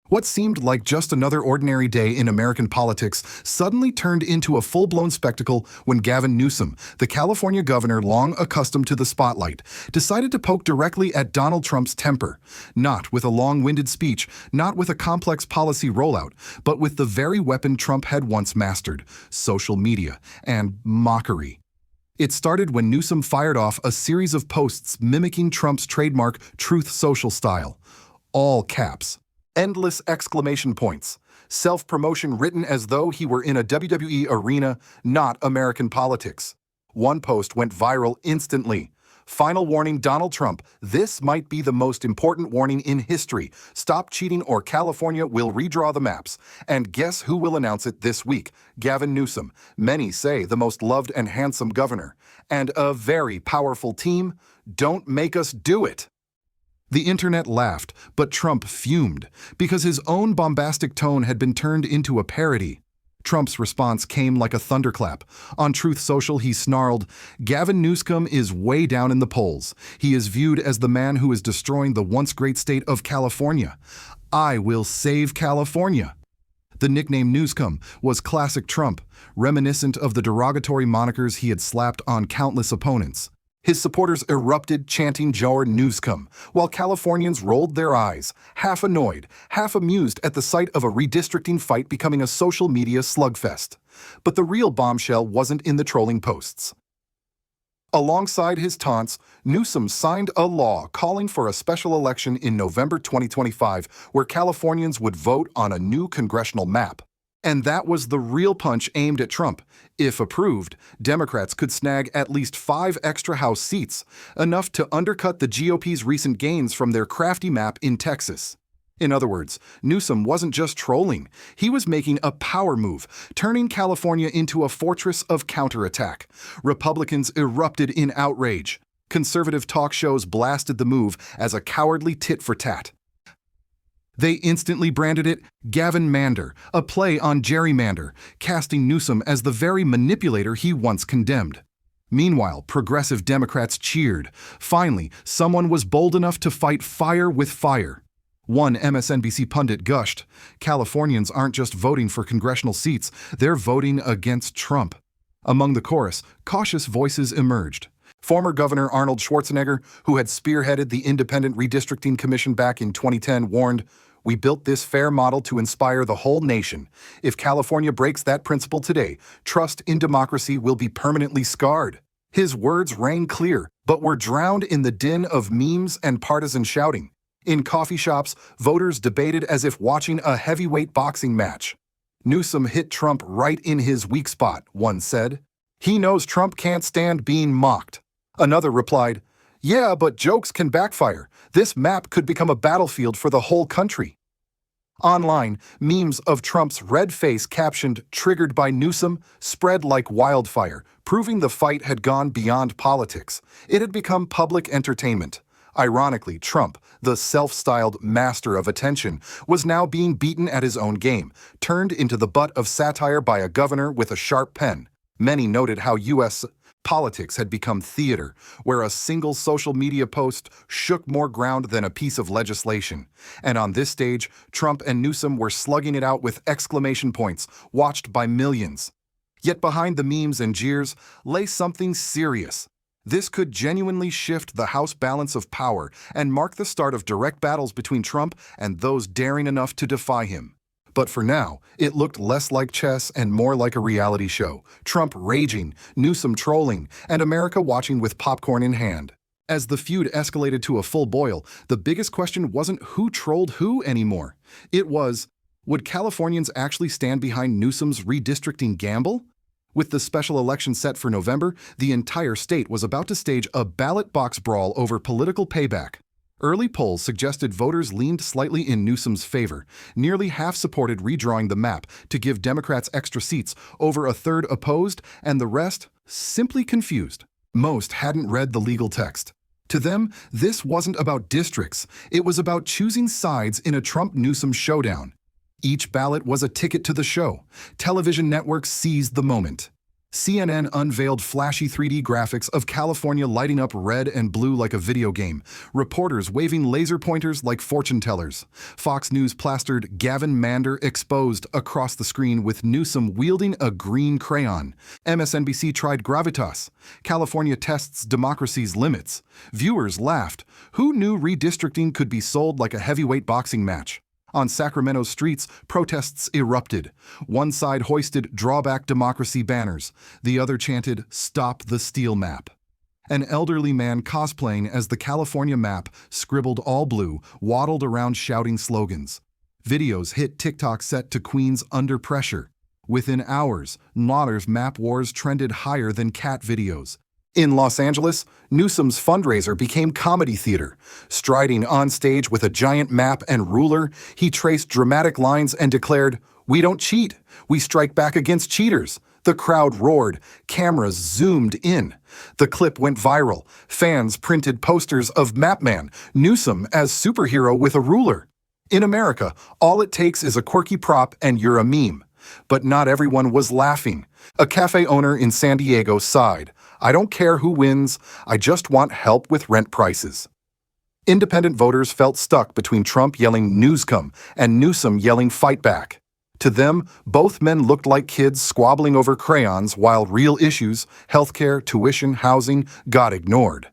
What seemed like just another ordinary day in American politics suddenly turned into a full-blown spectacle when Gavin Newsom, the California governor long accustomed to the spotlight, decided to poke directly at Donald Trump's temper. Not with a long-winded speech, not with a complex policy rollout, but with the very weapon Trump had once mastered: social media and mockery. It started when Newsom fired off a series of posts mimicking Trump's trademark Truth Social style. All caps. Endless exclamation points. Self-promotion written as though he were in a WWE arena, not American politics. One post went viral instantly. Final warning, Donald Trump, this might be the most important warning in history. Stop cheating or California will redraw the maps. And guess who will announce it this week? Gavin Newsom. Many say the most loved and handsome governor. And a very powerful team. Don't make us do it. The internet laughed, but Trump fumed, because his own bombastic tone had been turned into a parody. Trump's response came like a thunderclap. On Truth Social, he snarled, "Gavin Newsom is way down in the polls. He is viewed as the man who is destroying the once great state of California. I will save California." The nickname Newsom was classic Trump, reminiscent of the derogatory monikers he had slapped on countless opponents. His supporters erupted, chanting "Your Newsom," while Californians rolled their eyes, half annoyed, half amused at the sight of a redistricting fight becoming a social media slugfest. But the real bombshell wasn't in the trolling posts. Alongside his taunts, Newsom signed a law calling for a special election in November 2025 where Californians would vote on a new congressional map. And that was the real punch aimed at Trump. If approved, Democrats could snag at least 5 extra House seats, enough to undercut the GOP's recent gains from their crafty map in Texas. In other words, Newsom wasn't just trolling, he was making a power move, turning California into a fortress of counterattack. Republicans erupted in outrage. Conservative talk shows blasted the move as a cowardly tit-for-tat. They instantly branded it Gavin Mander, a play on gerrymander, casting Newsom as the very manipulator he once condemned. Meanwhile, progressive Democrats cheered. Finally, someone was bold enough to fight fire with fire. One MSNBC pundit gushed, "Californians aren't just voting for congressional seats, they're voting against Trump." Among the chorus, cautious voices emerged. Former Governor Arnold Schwarzenegger, who had spearheaded the Independent Redistricting Commission back in 2010, warned, "We built this fair model to inspire the whole nation. If California breaks that principle today, trust in democracy will be permanently scarred." His words rang clear, but were drowned in the din of memes and partisan shouting. In coffee shops, voters debated as if watching a heavyweight boxing match. "Newsom hit Trump right in his weak spot," one said. "He knows Trump can't stand being mocked." Another replied, "Yeah, but jokes can backfire. This map could become a battlefield for the whole country." Online, memes of Trump's red face captioned "Triggered by Newsom" spread like wildfire, proving the fight had gone beyond politics. It had become public entertainment. Ironically, Trump, the self-styled master of attention, was now being beaten at his own game, turned into the butt of satire by a governor with a sharp pen. Many noted how U.S. politics had become theater, where a single social media post shook more ground than a piece of legislation. And on this stage, Trump and Newsom were slugging it out with exclamation points, watched by millions. Yet behind the memes and jeers lay something serious. This could genuinely shift the House balance of power and mark the start of direct battles between Trump and those daring enough to defy him. But for now, it looked less like chess and more like a reality show. Trump raging, Newsom trolling, and America watching with popcorn in hand. As the feud escalated to a full boil, the biggest question wasn't who trolled who anymore. It was, would Californians actually stand behind Newsom's redistricting gamble? With the special election set for November, the entire state was about to stage a ballot box brawl over political payback. Early polls suggested voters leaned slightly in Newsom's favor. Nearly half supported redrawing the map to give Democrats extra seats, over a third opposed, and the rest simply confused. Most hadn't read the legal text. To them, this wasn't about districts. It was about choosing sides in a Trump-Newsom showdown. Each ballot was a ticket to the show. Television networks seized the moment. CNN unveiled flashy 3D graphics of California lighting up red and blue like a video game, reporters waving laser pointers like fortune tellers. Fox News plastered Gavin Mander exposed across the screen with Newsom wielding a green crayon. MSNBC tried gravitas. California tests democracy's limits. Viewers laughed. Who knew redistricting could be sold like a heavyweight boxing match? On Sacramento's streets, protests erupted. One side hoisted "Drawback Democracy" banners. The other chanted, "Stop the Steel Map." An elderly man cosplaying as the California map, scribbled all blue, waddled around shouting slogans. Videos hit TikTok set to Queen's "Under Pressure." Within hours, Naughter's map wars trended higher than cat videos. In Los Angeles, Newsom's fundraiser became comedy theater. Striding on stage with a giant map and ruler, he traced dramatic lines and declared, "We don't cheat. We strike back against cheaters." The crowd roared. Cameras zoomed in. The clip went viral. Fans printed posters of Mapman, Newsom as superhero with a ruler. In America, all it takes is a quirky prop and you're a meme. But not everyone was laughing. A cafe owner in San Diego sighed. "I don't care who wins, I just want help with rent prices." Independent voters felt stuck between Trump yelling "Newscom" and Newsom yelling "Fight back." To them, both men looked like kids squabbling over crayons while real issues, healthcare, tuition, housing, got ignored.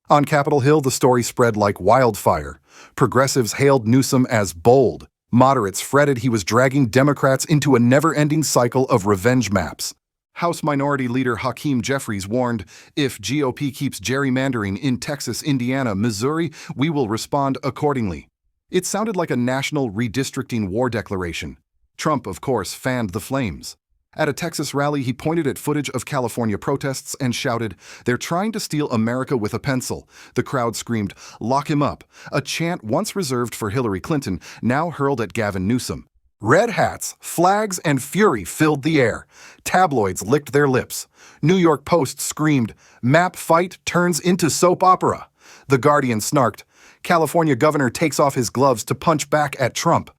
On Capitol Hill, the story spread like wildfire. Progressives hailed Newsom as bold. Moderates fretted he was dragging Democrats into a never-ending cycle of revenge maps. House Minority Leader Hakeem Jeffries warned, "If GOP keeps gerrymandering in Texas, Indiana, Missouri, we will respond accordingly." It sounded like a national redistricting war declaration. Trump, of course, fanned the flames. At a Texas rally, he pointed at footage of California protests and shouted, "They're trying to steal America with a pencil." The crowd screamed, "Lock him up," a chant once reserved for Hillary Clinton, now hurled at Gavin Newsom. Red hats, flags, and fury filled the air. Tabloids licked their lips. New York Post screamed, "Map fight turns into soap opera." The Guardian snarked, "California governor takes off his gloves to punch back at Trump."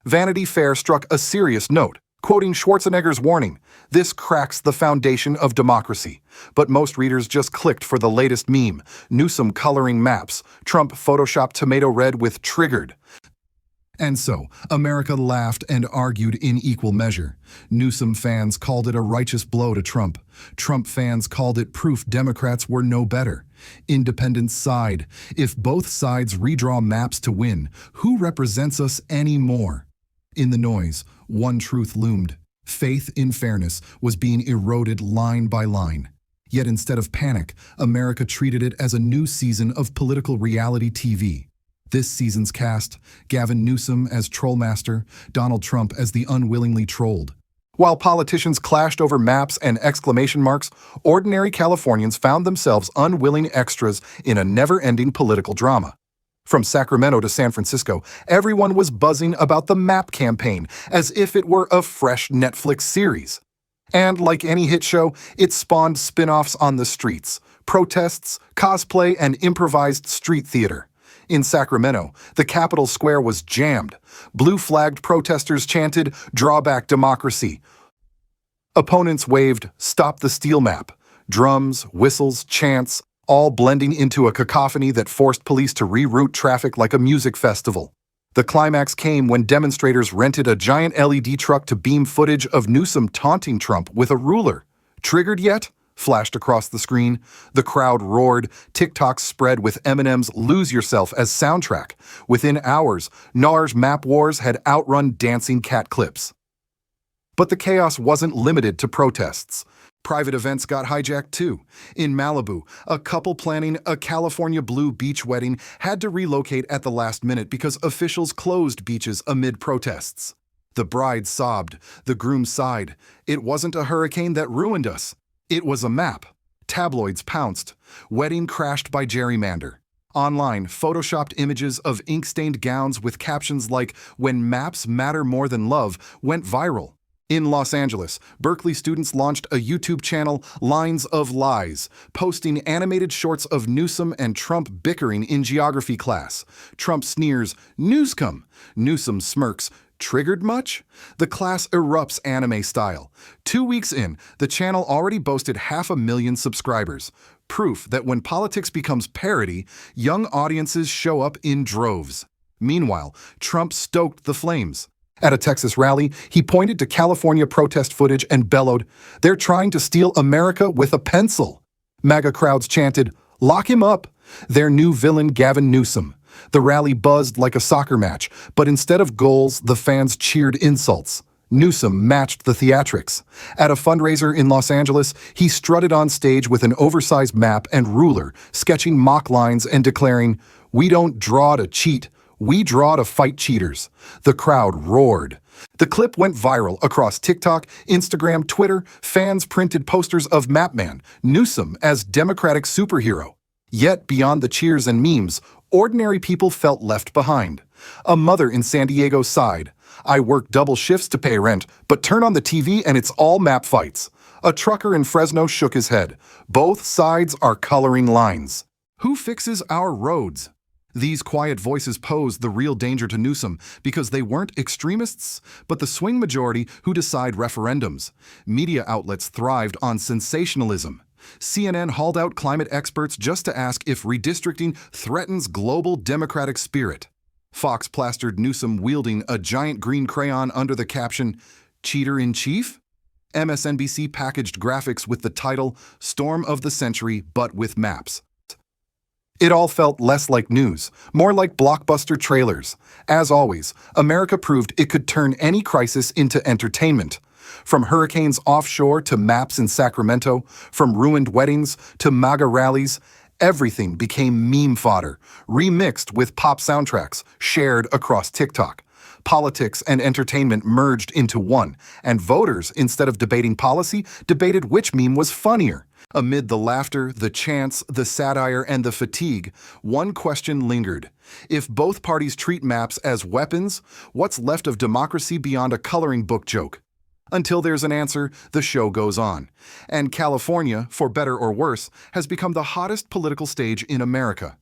Vanity Fair struck a serious note, quoting Schwarzenegger's warning, "This cracks the foundation of democracy." But most readers just clicked for the latest meme, Newsom coloring maps, Trump photoshopped tomato red with "triggered." And so, America laughed and argued in equal measure. Newsom fans called it a righteous blow to Trump. Trump fans called it proof Democrats were no better. Independents sighed. If both sides redraw maps to win, who represents us anymore? In the noise, one truth loomed. Faith in fairness was being eroded line by line. Yet instead of panic, America treated it as a new season of political reality TV. This season's cast, Gavin Newsom as Trollmaster, Donald Trump as the unwillingly trolled. While politicians clashed over maps and exclamation marks, ordinary Californians found themselves unwilling extras in a never-ending political drama. From Sacramento to San Francisco, everyone was buzzing about the map campaign as if it were a fresh Netflix series. And like any hit show, it spawned spin-offs on the streets, protests, cosplay, and improvised street theater. In Sacramento, the Capitol Square was jammed. Blue-flagged protesters chanted, "Drawback Democracy." Opponents waved, "Stop the Steel Map." Drums, whistles, chants, all blending into a cacophony that forced police to reroute traffic like a music festival. The climax came when demonstrators rented a giant LED truck to beam footage of Newsom taunting Trump with a ruler. "Triggered yet?" flashed across the screen. The crowd roared. TikTok spread with Eminem's "Lose Yourself" as soundtrack. Within hours, Naughter's map wars had outrun dancing cat clips. But the chaos wasn't limited to protests. Private events got hijacked too. In Malibu, a couple planning a California blue beach wedding had to relocate at the last minute because officials closed beaches amid protests. The bride sobbed. The groom sighed. It wasn't a hurricane that ruined us. It was a map. Tabloids pounced. Wedding crashed by gerrymander. Online, photoshopped images of ink-stained gowns with captions like, "When maps matter more than love," went viral. In Los Angeles, Berkeley students launched a YouTube channel, Lines of Lies, posting animated shorts of Newsom and Trump bickering in geography class. Trump sneers, "Newscom." Newsom smirks, Triggered much? The class erupts anime style. 2 weeks in, the channel already boasted 500,000 subscribers. Proof that when politics becomes parody, young audiences show up in droves. Meanwhile, Trump stoked the flames. At a Texas rally, he pointed to California protest footage and bellowed, "They're trying to steal America with a pencil." MAGA crowds chanted, "Lock him up!" Their new villain, Gavin Newsom. The rally buzzed like a soccer match, but instead of goals, the fans cheered insults. Newsom matched the theatrics. At a fundraiser in Los Angeles, he strutted on stage with an oversized map and ruler, sketching mock lines and declaring, "We don't draw to cheat, we draw to fight cheaters." The crowd roared. The clip went viral across TikTok, Instagram, Twitter. Fans printed posters of Mapman, Newsom as Democratic superhero. Yet, beyond the cheers and memes, ordinary people felt left behind. A mother in San Diego sighed, "I work double shifts to pay rent, but turn on the TV and it's all map fights." A trucker in Fresno shook his head. Both sides are coloring lines. Who fixes our roads? These quiet voices posed the real danger to Newsom because they weren't extremists, but the swing majority who decide referendums. Media outlets thrived on sensationalism. CNN hauled out climate experts just to ask if redistricting threatens global democratic spirit. Fox plastered Newsom wielding a giant green crayon under the caption, "Cheater in Chief?" MSNBC packaged graphics with the title, "Storm of the Century, but with maps." It all felt less like news, more like blockbuster trailers. As always, America proved it could turn any crisis into entertainment. From hurricanes offshore to maps in Sacramento, from ruined weddings to MAGA rallies, everything became meme fodder, remixed with pop soundtracks, shared across TikTok. Politics and entertainment merged into one, and voters, instead of debating policy, debated which meme was funnier. Amid the laughter, the chants, the satire, and the fatigue, one question lingered. If both parties treat maps as weapons, what's left of democracy beyond a coloring book joke? Until there's an answer, the show goes on. And California, for better or worse, has become the hottest political stage in America.